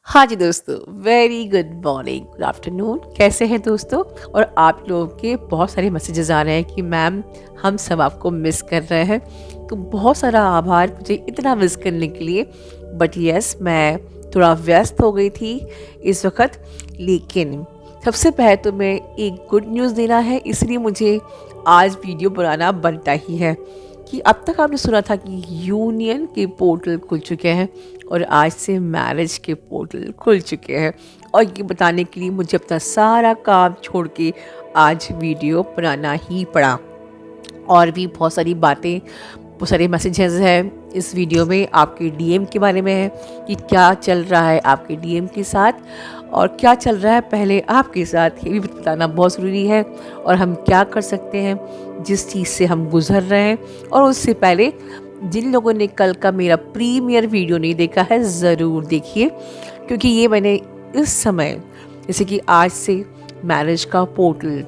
हाँ जी दोस्तों, very good morning, good afternoon. कैसे हैं दोस्तों? और आप लोगों के बहुत सारे मैसेजेस आ रहे हैं कि मैम हम सब आपको मिस कर रहे हैं। तो बहुत सारा आभार मुझे इतना मिस करने के लिए। बट यस, मैं थोड़ा व्यस्त हो गई थी इस वक्त। लेकिन सबसे पहले तो मैं एक गुड न्यूज़ देना है, इसलिए मुझे आज वीडियो बनाना बनता ही है कि अब तक आपने सुना था कि यूनियन के पोर्टल खुल चुके हैं और आज से मैरिज के पोर्टल खुल चुके हैं। और ये बताने के लिए मुझे अपना सारा काम छोड़ के आज वीडियो बनाना ही पड़ा। और भी बहुत सारी बातें, बहुत सारे मैसेजेस हैं इस वीडियो में। आपके डीएम के बारे में है कि क्या चल रहा है आपके डीएम के साथ और क्या चल रहा है पहले आपके साथ, ये भी बताना बहुत ज़रूरी है। और हम क्या कर सकते हैं जिस चीज़ से हम गुजर रहे हैं। और उससे पहले जिन लोगों ने कल का मेरा प्रीमियर वीडियो नहीं देखा है, ज़रूर देखिए, क्योंकि ये मैंने इस समय, जैसे कि आज से मैरिज का पोर्टल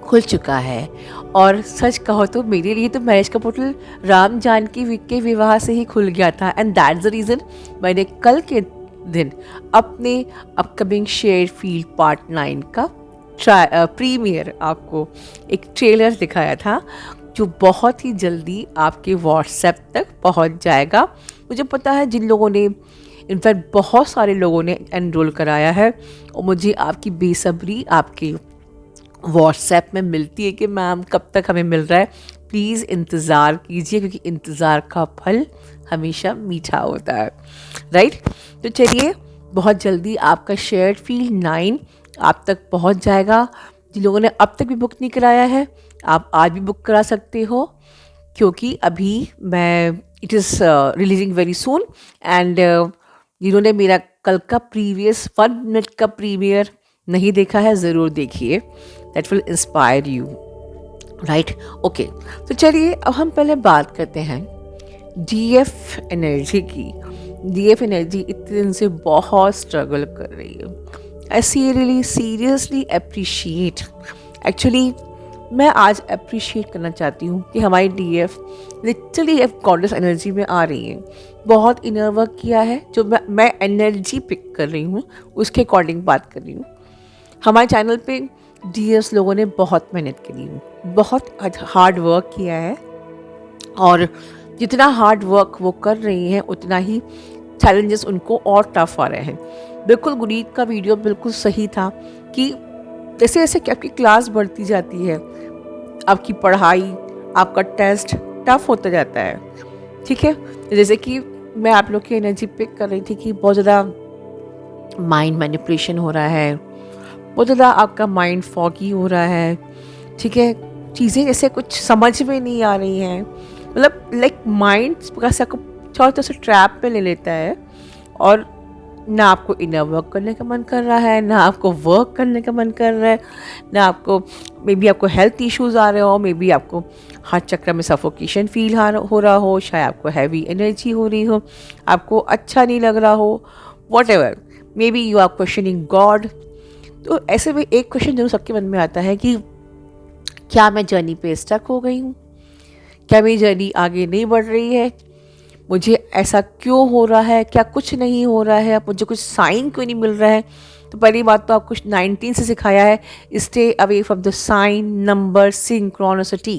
खुल चुका है। और सच कहो तो मेरे लिए तो मैरिज का पोर्टल राम जानकी के विवाह से ही खुल गया था। एंड दैट्स द रीज़न मैंने कल के दिन अपने अपकमिंग शेयर फील्ड पार्ट 9 का प्रीमियर आपको एक ट्रेलर दिखाया था, जो बहुत ही जल्दी आपके व्हाट्सएप तक पहुंच जाएगा। मुझे पता है जिन लोगों ने, इनफैक्ट बहुत सारे लोगों ने एनरोल कराया है, और मुझे आपकी बेसब्री आपके व्हाट्सएप में मिलती है कि मैम कब तक हमें मिल रहा है। प्लीज़ इंतज़ार कीजिए, क्योंकि इंतज़ार का फल हमेशा मीठा होता है, राइट। तो चलिए, बहुत जल्दी आपका शेयर्ड फील्ड 9 आप तक पहुंच जाएगा। जिन लोगों ने अब तक भी बुक नहीं कराया है, आप आज भी बुक करा सकते हो, क्योंकि अभी मैं it is releasing very soon. And जिन्होंने मेरा कल का प्रीवियस 1 मिनट का प्रीमियर नहीं देखा है, ज़रूर देखिए, that will inspire you, right. Okay, तो चलिए अब हम पहले बात करते हैं डीएफ एनर्जी की। डीएफ एनर्जी इतने दिन से बहुत स्ट्रगल कर रही है। I really seriously appreciate, actually मैं आज अप्रिशिएट करना चाहती हूँ कि हमारी DF literally F goddess energy में आ रही है। बहुत इनर वर्क किया है, जो मैं एनर्जी पिक कर रही हूँ उसके अकॉर्डिंग बात कर रही हूँ। हमारे चैनल पे डीएस लोगों ने बहुत मेहनत करी है, बहुत हार्ड वर्क किया है। और जितना हार्ड वर्क वो कर रही हैं, उतना ही चैलेंजेस उनको और टफ आ रहे हैं। बिल्कुल गुनीत का वीडियो बिल्कुल सही था कि जैसे जैसे कि आपकी क्लास बढ़ती जाती है, आपकी पढ़ाई, आपका टेस्ट टफ होता जाता है, ठीक है। जैसे कि मैं आप लोग की एनर्जी पिक कर रही थी कि बहुत ज़्यादा माइंड मैनिपुलेशन हो रहा है, बहुत ज़्यादा आपका माइंड फॉगी हो रहा है, ठीक है। चीज़ें ऐसे कुछ समझ में नहीं आ रही हैं, मतलब लाइक माइंड कैसे आपको चारों तरफ से ट्रैप में ले लेता है। और ना आपको इनर वर्क करने का मन कर रहा है, ना आपको वर्क करने का मन कर रहा है, ना आपको, मे बी आपको हेल्थ इश्यूज आ रहे हो, मे बी आपको हार्ट चक्र में सफोकेशन फील हो रहा हो, शायद आपको हैवी एनर्जी हो रही हो, आपको अच्छा नहीं लग रहा हो, whatever, maybe you are questioning God. तो ऐसे में एक क्वेश्चन जरूर सबके मन में आता है कि क्या मैं जर्नी पे स्टक हो गई हूँ? क्या मेरी जर्नी आगे नहीं बढ़ रही है? मुझे ऐसा क्यों हो रहा है? क्या कुछ नहीं हो रहा है? अब मुझे कुछ साइन क्यों नहीं मिल रहा है? तो पहली बात तो आपको कुछ 19 से सिखाया है, stay away from the sign, number, synchronicity.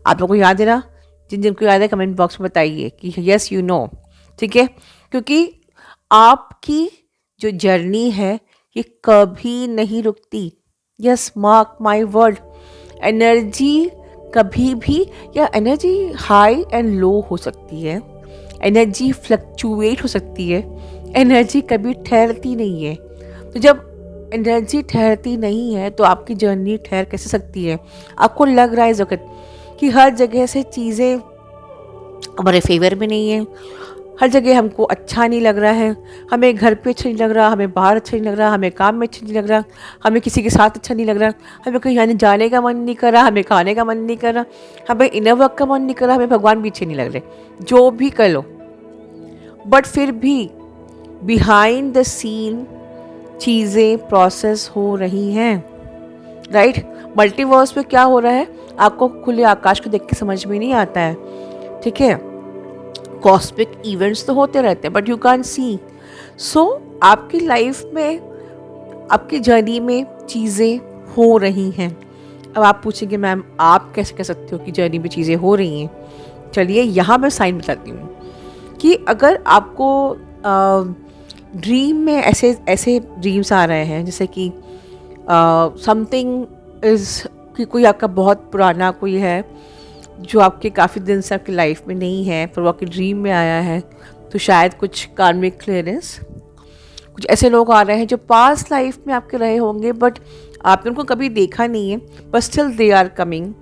आप लोगों को याद है ना? जिन जिनको याद है कमेंट बॉक्स में बताइए कि यस यू नो, ठीक है। क्योंकि आपकी जो जर्नी है ये कभी नहीं रुकती। Yes, mark my word. Energy कभी भी, या एनर्जी हाई एंड लो हो सकती है, एनर्जी फ्लक्चुएट हो सकती है, एनर्जी कभी ठहरती नहीं है। तो जब एनर्जी ठहरती नहीं है तो आपकी जर्नी ठहर कैसे सकती है? आपको लग रहा है इस वक्त कि हर जगह से चीज़ें हमारे फेवर में नहीं है, हर जगह हमको अच्छा नहीं लग रहा है, हमें घर पे अच्छा नहीं लग रहा, हमें बाहर अच्छा नहीं लग रहा, हमें काम में अच्छा नहीं लग रहा, हमें किसी के साथ अच्छा नहीं लग रहा, हमें कहीं आने जाने का मन नहीं कर रहा, हमें खाने का मन नहीं कर रहा, हमें इनर वर्क का मन नहीं कर रहा, हमें भगवान भी अच्छे नहीं लग रहे, जो भी कर लो। बट फिर भी बिहाइंड द सीन चीज़ें प्रोसेस हो रही हैं, राइट। मल्टीवर्स में क्या हो रहा है आपको खुले आकाश को देख के समझ में नहीं आता है, ठीक है। कॉस्मिक इवेंट्स तो होते रहते हैं बट यू कैन सी। सो आपकी लाइफ में, आपकी जर्नी में चीज़ें हो रही हैं। अब आप पूछेंगे मैम आप कैसे कह सकते हो कि जर्नी में चीज़ें हो रही हैं? चलिए यहाँ मैं साइन बताती हूँ कि अगर आपको ड्रीम में ऐसे ऐसे ड्रीम्स आ रहे हैं जैसे कि समथिंग इज़, कि कोई आपका बहुत पुराना कोई है जो आपके काफ़ी दिन से आपकी लाइफ में नहीं है पर वो आपकी ड्रीम में आया है, तो शायद कुछ कार्मिक क्लियरेंस, कुछ ऐसे लोग आ रहे हैं जो पास्ट लाइफ में आपके रहे होंगे बट आपने उनको कभी देखा नहीं है, but still they are coming.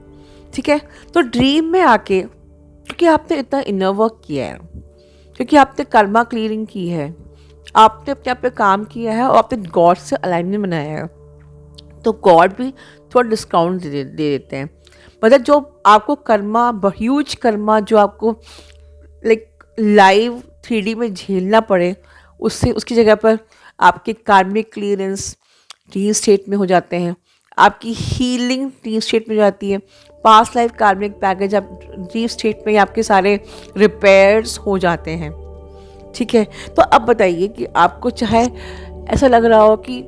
ठीक है, तो ड्रीम में आके, क्योंकि आपने इतना इनर वर्क किया है, क्योंकि आपने कर्मा क्लियरिंग की है, आपने अपने आप पे काम किया है और आपने गॉड से अलाइनमेंट बनाया है, तो गॉड भी थोड़ा डिस्काउंट दे देते हैं। मतलब जो आपको कर्मा, ह्यूज कर्मा जो आपको लाइक लाइव 3D में झेलना पड़े, उससे उसकी जगह पर आपके कार्मिक क्लियरेंस ड्रीम स्टेट में हो जाते हैं, आपकी हीलिंग ड्रीम स्टेट में हो जाती है, पास्ट लाइफ कार्मिक बैगेज आप ड्रीम स्टेट में आपके सारे रिपेयर्स हो जाते हैं। ठीक है, तो अब बताइए कि आपको चाहे ऐसा लग रहा हो कि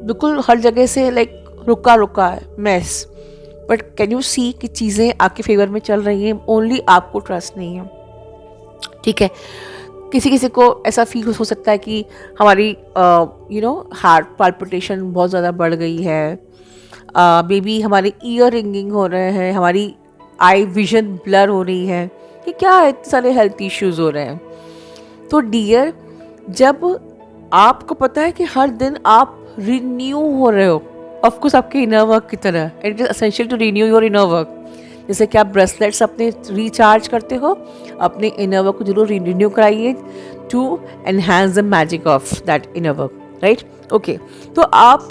बिल्कुल हर जगह से लाइक रुका रुका है mess, but can you see कि चीज़ें आपके फेवर में चल रही हैं, ओनली आपको ट्रस्ट नहीं है। ठीक है, किसी किसी को ऐसा फील हो सकता है कि हमारी हार्ट पाल्पिटेशन बहुत ज़्यादा बढ़ गई है, बेबी हमारे ईयर रिंगिंग हो रहे हैं, हमारी आई विजन ब्लर हो रही है, कि क्या इतने सारे हेल्थ इश्यूज हो रहे हैं। तो डियर, जब आपको पता है कि हर दिन आप रिन्यू हो रहे हो, ऑफकोर्स आपके इनर वर्क की तरह, it is essential to renew your inner work. जैसे कि आप ब्रेसलेट्स अपने रिचार्ज करते हो, अपने इनर वर्क को जरूर रिन्यू कराइए to enhance the magic of that inner work, right? Okay, तो आप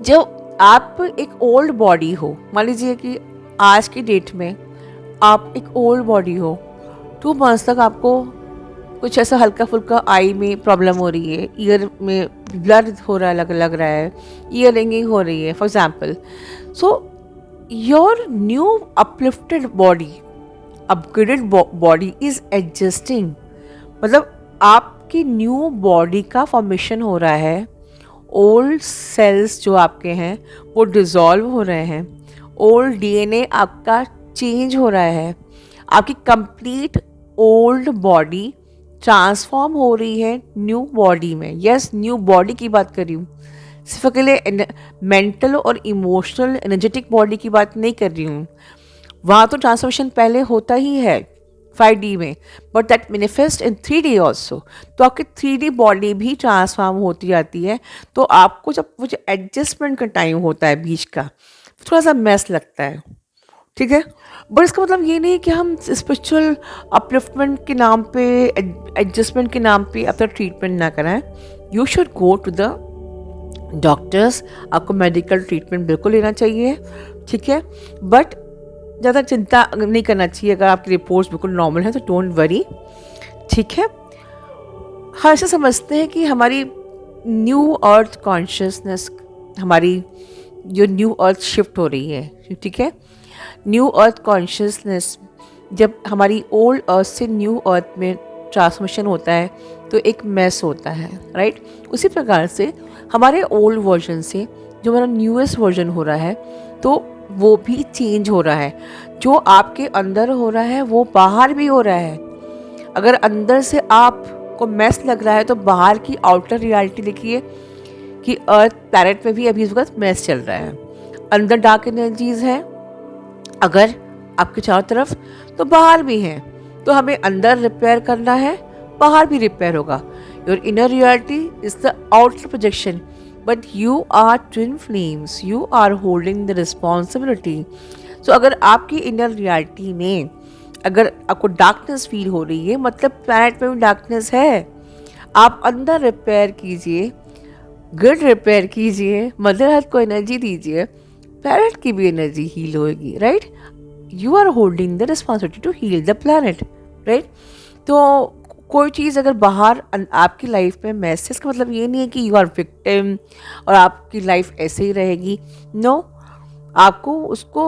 जब आप एक ओल्ड बॉडी हो, मान लीजिए कि आज की डेट में आप एक ओल्ड बॉडी हो, 2 मंथ्स तक आपको कुछ ऐसा हल्का फुल्का आई में प्रॉब्लम हो रही है, ईयर में ब्लर हो रहा है, लग रहा है, ईयर रिंगिंग हो रही है for example, so your new uplifted body, upgraded body is adjusting. मतलब आपकी न्यू बॉडी का फॉर्मेशन हो रहा है, ओल्ड सेल्स जो आपके हैं वो डिज़ोल्व हो रहे हैं, ओल्ड डीएनए आपका चेंज हो रहा है, आपकी कंप्लीट ओल्ड बॉडी ट्रांसफॉर्म हो रही है न्यू बॉडी में। यस, न्यू बॉडी की बात कर रही हूँ, सिर्फ अकेले मेंटल और इमोशनल एनर्जेटिक बॉडी की बात नहीं कर रही हूँ। वहाँ तो ट्रांसफॉर्मेशन पहले होता ही है 5D में, but that manifest in 3D also. तो आपकी 3D बॉडी भी ट्रांसफॉर्म होती जाती है। तो आपको जब वो जो एडजस्टमेंट का टाइम होता है बीच का, थोड़ा सा मैस लगता है, ठीक है, बट इसका मतलब ये नहीं कि हम स्पिरिचुअल अपलिफ्टमेंट के नाम पे, एडजस्टमेंट के नाम पे अपना ट्रीटमेंट ना कराएं। You should go to the doctors, आपको मेडिकल ट्रीटमेंट बिल्कुल लेना चाहिए, ठीक है, बट ज़्यादा चिंता नहीं करना चाहिए। अगर आपकी रिपोर्ट्स बिल्कुल नॉर्मल है तो डोंट वरी, ठीक है। हम ऐसा समझते हैं कि हमारी न्यू अर्थ कॉन्शियसनेस, हमारी जो न्यू अर्थ शिफ्ट हो रही है, ठीक है, न्यू अर्थ कॉन्शियसनेस जब हमारी ओल्ड अर्थ से न्यू अर्थ में ट्रांसमिशन होता है तो एक मैस होता है, राइट? उसी प्रकार से हमारे ओल्ड वर्जन से जो हमारा न्यूएस्ट वर्जन हो रहा है तो वो भी चेंज हो रहा है। जो आपके अंदर हो रहा है वो बाहर भी हो रहा है। अगर अंदर से आपको मैस लग रहा है तो बाहर की आउटर रियलिटी देखिए कि अर्थ प्लैनेट में भी अभी इस वक्त मैस चल रहा है। अंदर डार्क एनर्जीज है अगर आपके चारों तरफ, तो बाहर भी हैं। तो हमें अंदर रिपेयर करना है, बाहर भी रिपेयर होगा। Your inner reality is the outer projection, but you are twin flames, you are holding the responsibility. So अगर आपकी इनर रियलिटी में अगर आपको डार्कनेस फील हो रही है, मतलब प्लैनेट में भी डार्कनेस है, आप अंदर रिपेयर कीजिए, गुड रिपेयर कीजिए, मदर अर्थ को एनर्जी दीजिए, प्लैनेट की भी एनर्जी हील होगी, right? You are holding the responsibility to heal the planet, right? तो कोई चीज़ अगर बाहर आपकी लाइफ में मैसेज का मतलब ये नहीं है कि यू आर विक्टिम और आपकी लाइफ ऐसे ही रहेगी। नो, आपको उसको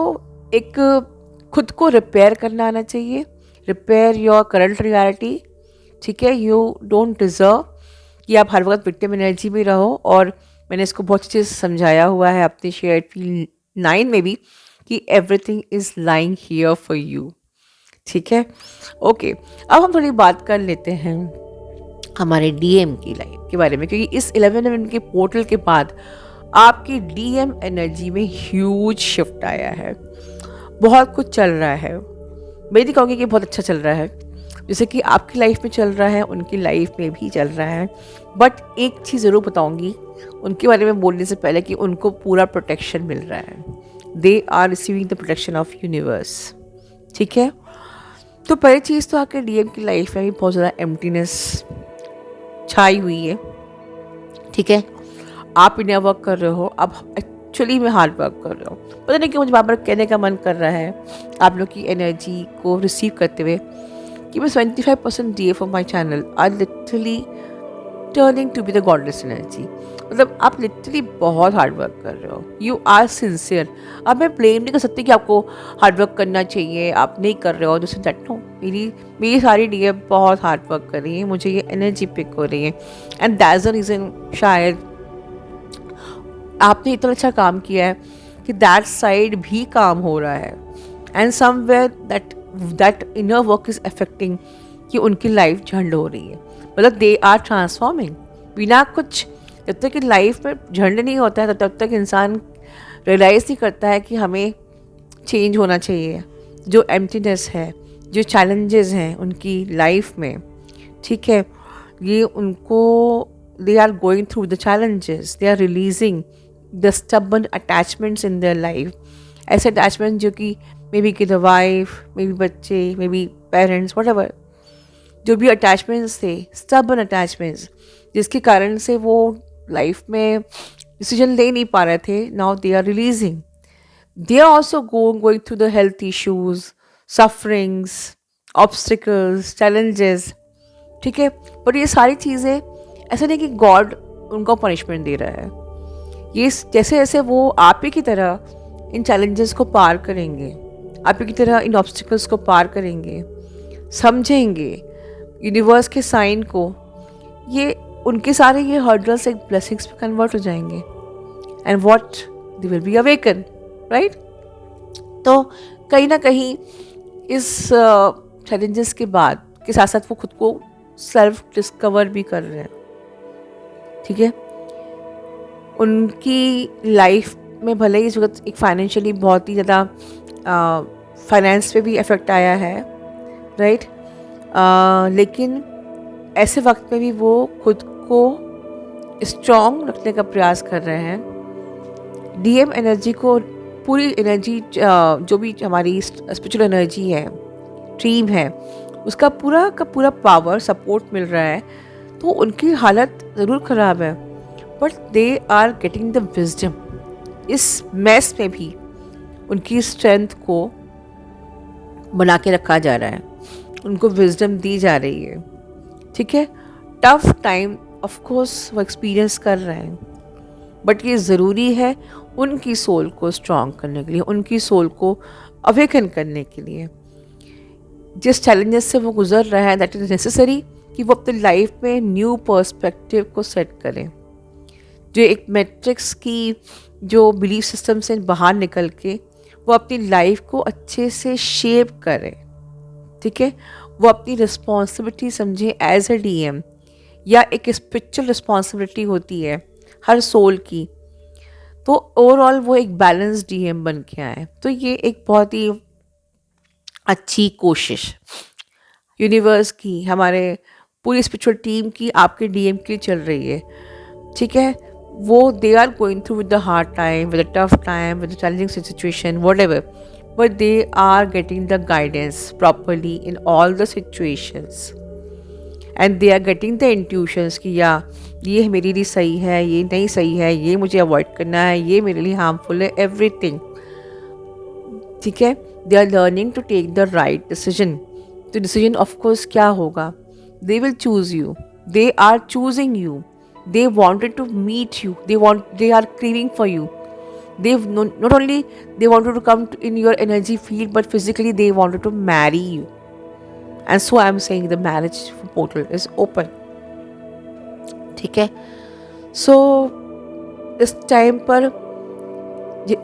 एक खुद को रिपेयर करना आना चाहिए, रिपेयर योर करंट रियलिटी। ठीक है, यू डोंट डिज़र्व कि आप हर वक्त विक्टिम एनर्जी में रहो। और मैंने इसको बहुत अच्छे से समझाया हुआ है अपने शेयर फील 9 में भी कि everything is lying here for you. ठीक है, ओके। अब हम थोड़ी बात कर लेते हैं हमारे डीएम की लाइफ के बारे में, क्योंकि इस 11 के पोर्टल के बाद आपकी डीएम एनर्जी में ह्यूज शिफ्ट आया है। बहुत कुछ चल रहा है, मैं नहीं कहूँगी कि बहुत अच्छा चल रहा है, जैसे कि आपकी लाइफ में चल रहा है उनकी लाइफ में भी चल रहा है। बट एक चीज़ ज़रूर बताऊँगी उनके बारे में बोलने से पहले कि उनको पूरा प्रोटेक्शन मिल रहा है। They are receiving the protection of universe. ठीक है, तो पहली चीज़ तो आपके डीएम की लाइफ में भी बहुत ज़्यादा एम्प्टीनेस छाई हुई है। ठीक है, आप इन्हें वर्क कर रहे हो, आप एक्चुअली में हार्ड वर्क कर रहे हो। पता नहीं क्यों मुझे बार बार कहने का मन कर रहा है आप लोग की एनर्जी को रिसीव करते हुए कि मैं 25% DA for my channel are literally turning to be the godless energy. मतलब आप लिटरली बहुत हार्ड वर्क कर रहे हो, यू आर सिंसियर। अब मैं ब्लेम नहीं कर सकती कि आपको हार्ड वर्क करना चाहिए, आप नहीं कर रहे हो, दिस दैट। नो, मेरी सारी डीए बहुत हार्ड वर्क कर रही है, मुझे ये एनर्जी पिक हो रही है। एंड दैट्स द रीज़न शायद आपने इतना अच्छा काम किया है कि दैट साइड भी काम हो रहा है। And somewhere that inner work is affecting कि उनकी लाइफ झंड हो रही है। मतलब दे आर ट्रांसफॉर्मिंग बिना कुछ। जब तक कि लाइफ में झंड नहीं होता है तब तक इंसान रियलाइज़ नहीं करता है कि हमें चेंज होना चाहिए। जो एम्प्टीनेस है, जो चैलेंजेस हैं उनकी लाइफ में, ठीक है, ये उनको they are going through the challenges, they are releasing the stubborn attachments in their life। ऐसे attachments जो कि मे बी की द वाइफ, मे बी बच्चे, may be parents, what ever, जो भी अटैचमेंट्स थे, stubborn attachments, जिसके कारण से वो लाइफ में डिसीजन ले नहीं पा रहे थे, now they are realising. They are also going through the health issues, sufferings, obstacles, challenges. ठीक है, पर ये सारी चीज़ें ऐसा नहीं कि गॉड उनको पनिशमेंट दे रहा है। ये जैसे जैसे वो आप ही की तरह इन चैलेंजेस को पार करेंगे, आप ही की तरह इन ऑब्स्टिकल्स को पार करेंगे, समझेंगे यूनिवर्स के साइन को, ये उनके सारे ये हर्डल्स एक ब्लेसिंग्स में कन्वर्ट हो जाएंगे। And what they will be awaken, right. तो कहीं ना कहीं इस चैलेंजेस के बाद के साथ साथ वो खुद को सेल्फ डिस्कवर भी कर रहे हैं। ठीक है, उनकी लाइफ में भले ही इस वक्त एक फाइनेंशियली बहुत ही ज़्यादा फाइनेंस पे भी इफ़ेक्ट आया है, राइट, लेकिन ऐसे वक्त में भी वो खुद को स्ट्रॉन्ग रखने का प्रयास कर रहे हैं। डीएम एनर्जी को पूरी एनर्जी जो भी हमारी स्पिरिचुअल एनर्जी है, टीम है, उसका पूरा का पूरा पावर सपोर्ट मिल रहा है। तो उनकी हालत ज़रूर ख़राब है, but they are getting the wisdom. इस मैस में भी उनकी स्ट्रेंथ को बना के रखा जा रहा है, उनको विजडम दी जा रही है। ठीक है, टफ टाइम ऑफ कोर्स वो एक्सपीरियंस कर रहे हैं, बट ये ज़रूरी है उनकी सोल को स्ट्रॉन्ग करने के लिए, उनकी सोल को अवेकन करने के लिए। जिस चैलेंजेस से वो गुजर रहा है, दैट इज़ नेसेसरी कि वो अपनी लाइफ में न्यू पर्सपेक्टिव को सेट करें, जो एक मैट्रिक्स की जो बिलीफ सिस्टम से बाहर निकल के वो अपनी लाइफ को अच्छे से शेप करें। ठीक है, वो अपनी रिस्पॉन्सिबिलिटी समझे एज ए डीएम, या एक स्पिरिचुअल रिस्पॉन्सिबिलिटी होती है हर सोल की। तो ओवरऑल वो एक बैलेंस डीएम बन के आए। तो ये एक बहुत ही अच्छी कोशिश यूनिवर्स की, हमारे पूरी स्पिरिचुअल टीम की, आपके डीएम के लिए चल रही है। ठीक है, वो they are going through with the hard time, with the tough time, with the challenging situation, whatever, but they are getting the guidance properly in all the situations, and they are getting the intuitions कि या ये मेरे लिए सही है, ये नहीं सही है, ये मुझे अवॉइड करना है, ये मेरे लिए हार्मफुल है, एवरीथिंग। ठीक है, they are learning to take the right decision. तो डिसीजन ऑफकोर्स क्या होगा, they will choose you, they are choosing you, they wanted to meet you, they are craving for you. They've not only they wanted to come in your energy field, but physically they wanted to marry you. And so I am saying the marriage portal is open. ठीक है. सो इस time पर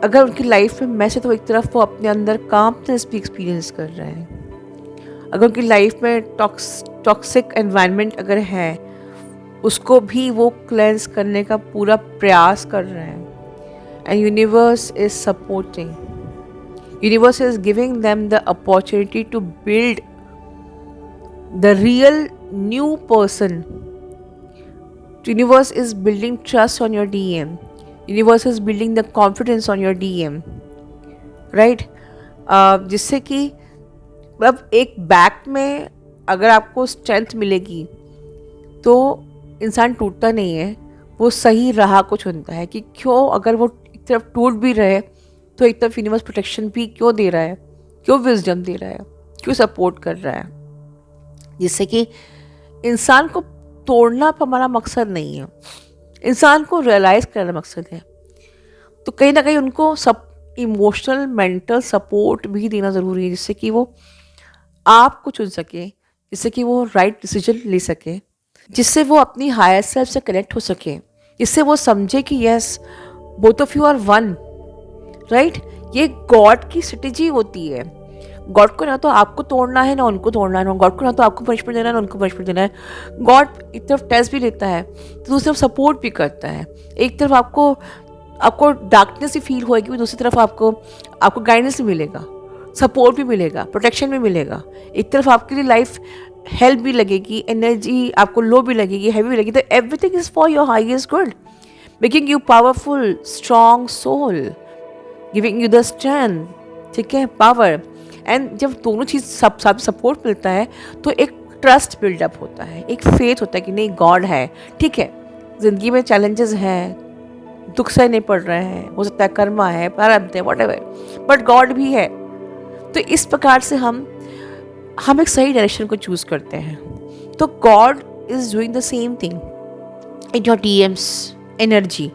अगर उनकी life में mess है तो एक तरफ वो अपने अंदर कामनेस भी एक्सपीरियंस कर रहे हैं. अगर उनकी लाइफ में टॉक्सिक एनवायरनमेंट अगर है, उसको भी वो क्लेंस करने का पूरा प्रयास कर रहे हैं. And universe is supporting. Universe is giving them the opportunity to build the real new person. Universe is building trust on your DM. Universe is building the confidence on your DM. Right? जिससे कि मतलब एक back में अगर आपको strength मिलेगी तो इंसान टूटता नहीं है, वो सही राह को चुनता है. कि क्यों अगर वो एक तरफ टूट भी रहे तो एक तरफ यूनिवर्स प्रोटेक्शन भी क्यों दे रहा है, क्यों विजडम दे रहा है, क्यों सपोर्ट कर रहा है. जिससे कि इंसान को तोड़ना हमारा मकसद नहीं है, इंसान को रियलाइज़ करना मकसद है. तो कहीं ना कहीं उनको सब इमोशनल मेंटल सपोर्ट भी देना ज़रूरी है, जिससे कि वो आपको चुन सके, जिससे कि वो राइट डिसीजन ले सके, जिससे वो अपनी हायर सेल्फ से कनेक्ट हो सके, जिससे वो समझे कि yes both of you are one. Right. ये गॉड की स्ट्रेटेजी होती है. गॉड को ना तो आपको तोड़ना है ना उनको तोड़ना है. ना गॉड को ना तो आपको पनिशमेंट देना है ना उनको पनिशमेंट देना है. गॉड एक तरफ टेस्ट भी लेता है तो दूसरी तरफ सपोर्ट भी करता है. एक तरफ आपको डार्कनेस ही फील होएगी, दूसरी तरफ आपको गाइडेंस भी मिलेगा, सपोर्ट भी मिलेगा, प्रोटेक्शन भी मिलेगा. एक तरफ आपके लिए लाइफ हेल्प भी लगेगी, एनर्जी आपको लो भी लगेगी, हैवी भी लगेगी. तो everything is for your highest good, making you powerful strong soul, giving you the strength. ठीक है, पावर. एंड जब दोनों चीज़ साथ सपोर्ट मिलता है तो एक ट्रस्ट बिल्डअप होता है, एक फेथ होता है कि नहीं गॉड है. ठीक है, ज़िंदगी में चैलेंजेस हैं, दुख सहने पड़ रहे हैं, हो सकता है कर्मा है, प्रारब्ध है, व्हाटएवर, बट गॉड भी है. तो इस प्रकार से हम एक सही डायरेक्शन को चूज़ करते हैं. तो God is doing the same thing in your DMs energy.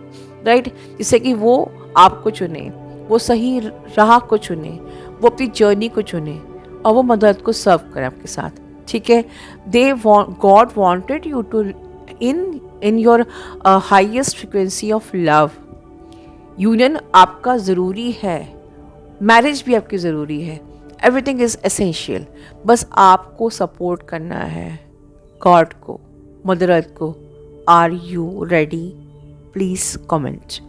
Right. जिससे कि वो आपको चुने, वो सही राह को चुने, वो अपनी जर्नी को चुने और वो मदद को सर्व करें आपके साथ. ठीक है. God wanted you to in your highest frequency of love. Union आपका ज़रूरी है, मैरिज भी आपकी ज़रूरी है, एवरीथिंग इज़ एसेंशियल. बस आपको सपोर्ट करना है गॉड को, मदर अर्थ को. Are you ready? Please comment.